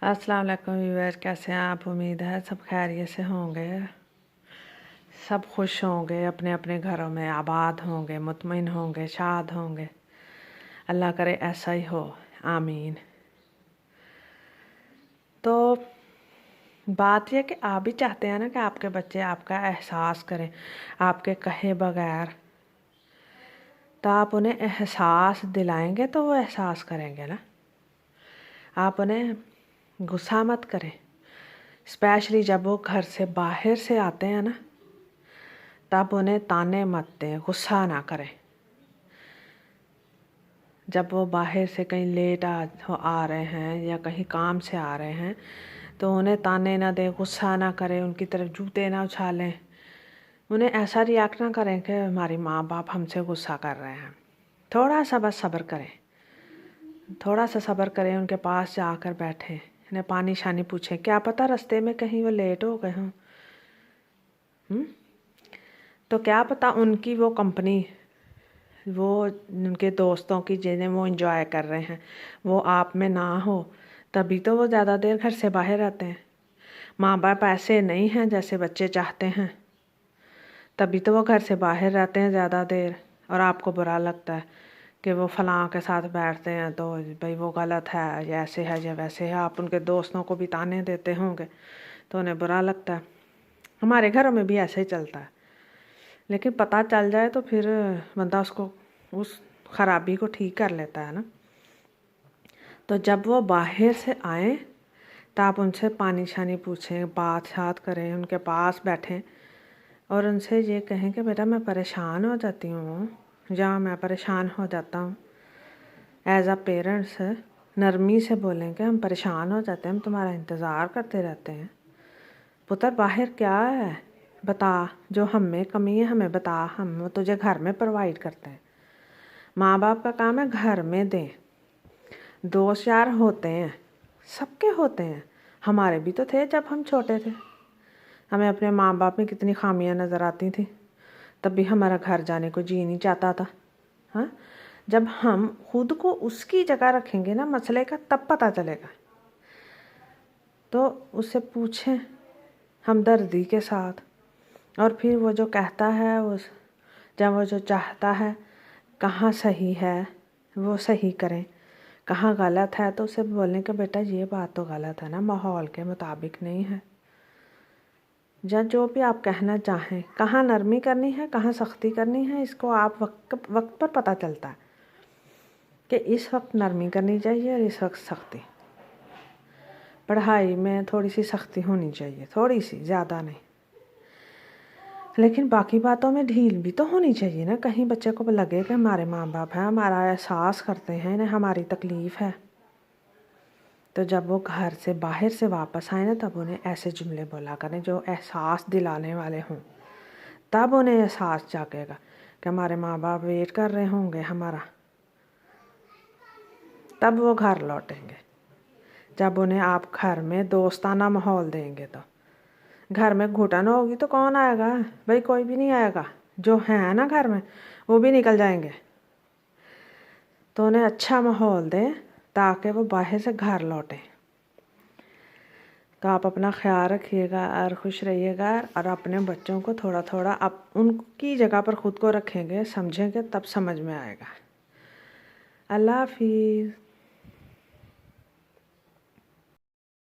अस्सलाम वालेकुम व्यूअर, कैसे हैं आप? उम्मीद है सब खैरियत से होंगे, सब खुश होंगे, अपने अपने घरों में आबाद होंगे, मुतमईन होंगे, शाद होंगे। अल्लाह करे ऐसा ही हो, आमीन। तो बात यह कि आप भी चाहते हैं ना कि आपके बच्चे आपका एहसास करें, आपके कहे बगैर। तो आप उन्हें एहसास दिलाएंगे तो वो एहसास करेंगे ना। आप उन्हें गुस्सा मत करें, स्पेशली जब वो घर से बाहर से आते हैं ना, तब उन्हें ताने मत दें, गुस्सा ना करें। जब वो बाहर से कहीं लेट आ रहे हैं या कहीं काम से आ रहे हैं तो उन्हें ताने ना दें, गुस्सा ना करें, उनकी तरफ जूते ना उछालें। उन्हें ऐसा रिएक्ट ना करें कि हमारे माँ बाप हमसे गुस्सा कर रहे हैं। थोड़ा सा बस सब्र करें, थोड़ा सा सब्र करें, उनके पास जाकर बैठें, उन्हें पानी शानी पूछें, क्या पता रास्ते में कहीं वो लेट हो गए हों। तो क्या पता उनकी वो कंपनी, वो उनके दोस्तों की जिन्हें वो एंजॉय कर रहे हैं, वो आप में ना हो, तभी तो वो ज़्यादा देर घर से बाहर रहते हैं। माँ बाप ऐसे नहीं हैं जैसे बच्चे चाहते हैं, तभी तो वो घर से बाहर रहते हैं ज़्यादा देर। और आपको बुरा लगता है कि वो फलां के साथ बैठते हैं तो भाई वो गलत है, या ऐसे है या वैसे है। आप उनके दोस्तों को भी ताने देते होंगे तो उन्हें बुरा लगता है। हमारे घरों में भी ऐसे ही चलता है, लेकिन पता चल जाए तो फिर बंदा उसको उस ख़राबी को ठीक कर लेता है ना। तो जब वो बाहर से आए तो आप उनसे पानी शानी पूछें, बात शात करें, उनके पास बैठें और उनसे ये कहें कि बेटा मैं परेशान हो जाती हूँ या मैं परेशान हो जाता हूँ। एज अ पेरेंट्स नरमी से बोलें कि हम परेशान हो जाते हैं, हम तुम्हारा इंतज़ार करते रहते हैं। पुत्र बाहर क्या है बता, जो हम में कमी है हमें बता, हम वो तुझे घर में प्रोवाइड करते हैं। माँ बाप का काम है घर में दें। दोस्त यार होते हैं, सबके होते हैं, हमारे भी तो थे जब हम छोटे थे। हमें अपने माँ बाप में कितनी खामियां नज़र आती थी, तब भी हमारा घर जाने को जी नहीं चाहता था। हाँ, जब हम खुद को उसकी जगह रखेंगे ना मसले का, तब पता चलेगा। तो उससे पूछें हमदर्दी के साथ, और फिर वो जो कहता है जब वो जो चाहता है कहाँ सही है वो सही करें, कहाँ गलत है तो उसे बोलने कि बेटा ये बात तो गलत है ना, माहौल के मुताबिक नहीं है। या जो भी आप कहना चाहें, कहाँ नरमी करनी है कहाँ सख्ती करनी है, इसको आप वक्त वक्त पर पता चलता है कि इस वक्त नरमी करनी चाहिए और इस वक्त सख्ती। पढ़ाई में थोड़ी सी सख्ती होनी चाहिए, थोड़ी सी, ज़्यादा नहीं, लेकिन बाकी बातों में ढील भी तो होनी चाहिए ना। कहीं बच्चे को लगे कि हमारे माँ बाप हैं, हमारा एहसास करते हैं, इन्हें हमारी तकलीफ़ है। तो जब वो घर से बाहर से वापस आए ना, तब उन्हें ऐसे जुमले बोला करें जो एहसास दिलाने वाले हों। तब उन्हें एहसास जागेगा कि हमारे माँ बाप वेट कर रहे होंगे हमारा। तब वो घर लौटेंगे। जब उन्हें आप घर में दोस्ताना माहौल देंगे तो घर में घुटन होगी तो कौन आएगा भाई? कोई भी नहीं आएगा। जो है ना घर में वो भी निकल जाएंगे। तो उन्हें अच्छा माहौल दें ताकि वो बाहर से घर लौटें। तो आप अपना ख्याल रखिएगा और खुश रहिएगा, और अपने बच्चों को थोड़ा थोड़ा आप उनकी जगह पर ख़ुद को रखेंगे, समझेंगे, तब समझ में आएगा। अल्लाह हाफिज़।